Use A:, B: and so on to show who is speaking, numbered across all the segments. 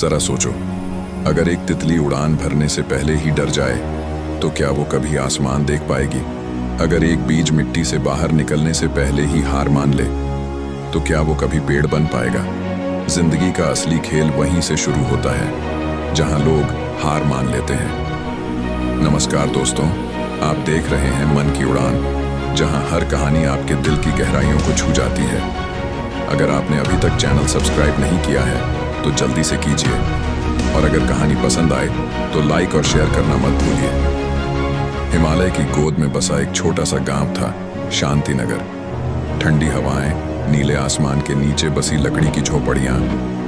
A: जरा सोचो, अगर एक तितली उड़ान भरने से पहले ही डर जाए तो क्या वो कभी आसमान देख पाएगी? अगर एक बीज मिट्टी से बाहर निकलने से पहले ही हार मान ले तो क्या वो कभी पेड़ बन पाएगा? जिंदगी का असली खेल वहीं से शुरू होता है जहां लोग हार मान लेते हैं। नमस्कार दोस्तों, आप देख रहे हैं मन की उड़ान, जहां हर कहानी आपके दिल की गहराइयों को छू जाती है। अगर आपने अभी तक चैनल सब्सक्राइब नहीं किया है तो जल्दी से कीजिए, और अगर कहानी पसंद आए तो लाइक और शेयर करना मत भूलिए। हिमालय की गोद में बसा एक छोटा सा गांव था, शांति नगर। ठंडी हवाएं, नीले आसमान के नीचे बसी लकड़ी की झोपड़ियां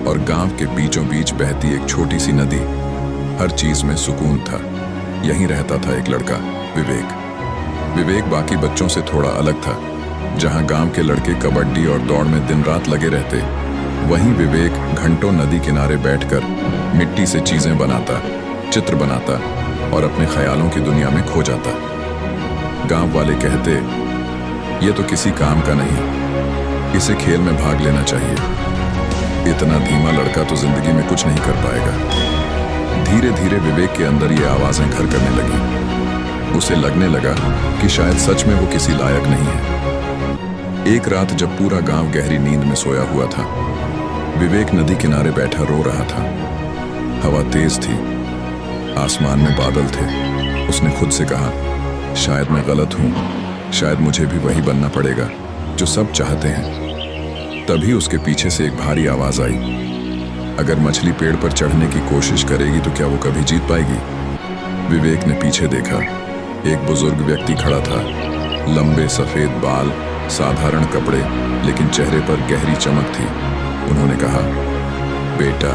A: और गांव के बीचों बीच बहती एक छोटी सी नदी, हर चीज में सुकून था। यहीं रहता था एक लड़का, विवेक बाकी बच्चों से थोड़ा अलग था। जहां गांव के लड़के कबड्डी और दौड़ में दिन रात लगे रहते, वहीं विवेक घंटों नदी किनारे बैठकर मिट्टी से चीजें बनाता, चित्र बनाता और अपने ख्यालों की दुनिया में खो जाता। गांव वाले कहते, ये तो किसी काम का नहीं, इसे खेल में भाग लेना चाहिए। इतना धीमा लड़का तो जिंदगी में कुछ नहीं कर पाएगा। धीरे धीरे विवेक के अंदर ये आवाजें घर करने लगी। उसे लगने लगा कि शायद सच में वो किसी लायक नहीं है। एक रात जब पूरा गांव गहरी नींद में सोया हुआ था, विवेक नदी किनारे बैठा रो रहा था। हवा तेज थी, आसमान में बादल थे। उसने खुद से कहा, शायद मैं गलत हूं, शायद मुझे भी वही बनना पड़ेगा जो सब चाहते हैं। तभी उसके पीछे से एक भारी आवाज आई, अगर मछली पेड़ पर चढ़ने की कोशिश करेगी तो क्या वो कभी जीत पाएगी? विवेक ने पीछे देखा। एक बुजुर्ग व्यक्ति खड़ा था, लंबे सफेद बाल, साधारण कपड़े, लेकिन चेहरे पर गहरी चमक थी। उन्होंने कहा, बेटा,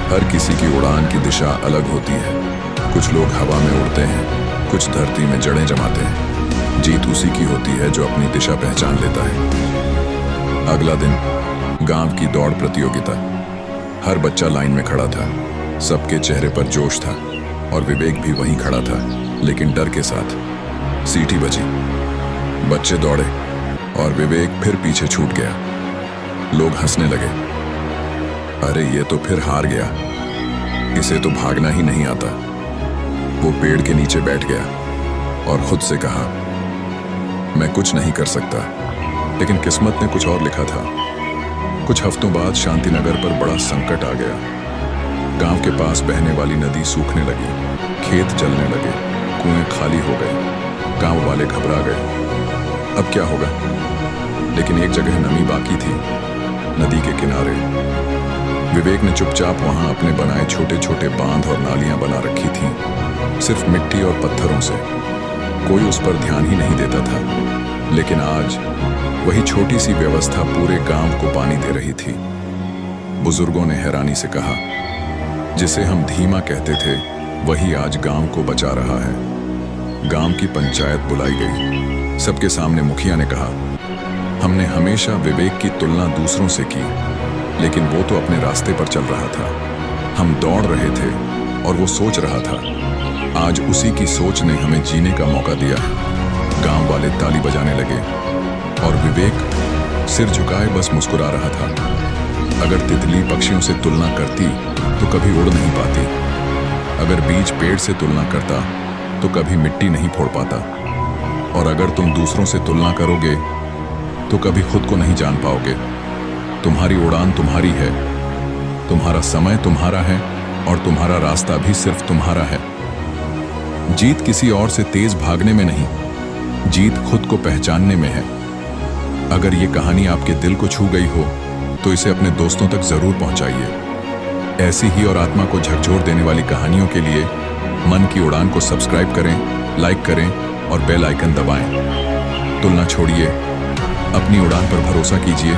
A: हर किसी की उड़ान की दिशा अलग होती है। कुछ लोग हवा में उड़ते हैं, कुछ धरती में जड़ें जमाते हैं। जीत उसी की होती है जो अपनी दिशा पहचान लेता है। अगला दिन गांव की दौड़ प्रतियोगिता। हर बच्चा लाइन में खड़ा था, सबके चेहरे पर जोश था, और विवेक भी वहीं खड़ा था, लेकिन डर के साथ। सीटी बजी, बच्चे दौड़े और विवेक फिर पीछे छूट गया। लोग हंसने लगे, अरे ये तो फिर हार गया, इसे तो भागना ही नहीं आता। वो पेड़ के नीचे बैठ गया और खुद से कहा, मैं कुछ नहीं कर सकता। लेकिन किस्मत ने कुछ और लिखा था। कुछ हफ्तों बाद शांति नगर पर बड़ा संकट आ गया। गांव के पास बहने वाली नदी सूखने लगी, खेत जलने लगे, कुएं खाली हो गए। गांव वाले घबरा गए, अब क्या होगा? लेकिन एक जगह नमी बाकी थी, नदी के किनारे। विवेक ने चुपचाप वहां अपने बनाए छोटे छोटे बांध और नालियां बना रखी थी, सिर्फ मिट्टी और पत्थरों से। कोई उस पर ध्यान ही नहीं देता था। लेकिन आज वही छोटी सी व्यवस्था पूरे गांव को पानी दे रही थी। बुजुर्गों ने हैरानी से कहा, जिसे हम धीमा कहते थे वही आज गांव को बचा रहा है। गांव की पंचायत बुलाई गई। सबके सामने मुखिया ने कहा, हमने हमेशा विवेक की तुलना दूसरों से की, लेकिन वो तो अपने रास्ते पर चल रहा था। हम दौड़ रहे थे और वो सोच रहा था। आज उसी की सोच ने हमें जीने का मौका दिया है। गांव वाले ताली बजाने लगे और विवेक सिर झुकाए बस मुस्कुरा रहा था। अगर तितली पक्षियों से तुलना करती तो कभी उड़ नहीं पाती। अगर बीज पेड़ से तुलना करता तो कभी मिट्टी नहीं फोड़ पाता। और अगर तुम दूसरों से तुलना करोगे तो कभी खुद को नहीं जान पाओगे। तुम्हारी उड़ान तुम्हारी है, तुम्हारा समय तुम्हारा है, और तुम्हारा रास्ता भी सिर्फ तुम्हारा है। जीत किसी और से तेज भागने में नहीं, जीत खुद को पहचानने में है। अगर ये कहानी आपके दिल को छू गई हो तो इसे अपने दोस्तों तक जरूर पहुंचाइए। ऐसी ही और आत्मा को झकझोर देने वाली कहानियों के लिए मन की उड़ान को सब्सक्राइब करें, लाइक करें और बेल आइकन दबाएं। तुलना छोड़िए, अपनी उड़ान पर भरोसा कीजिए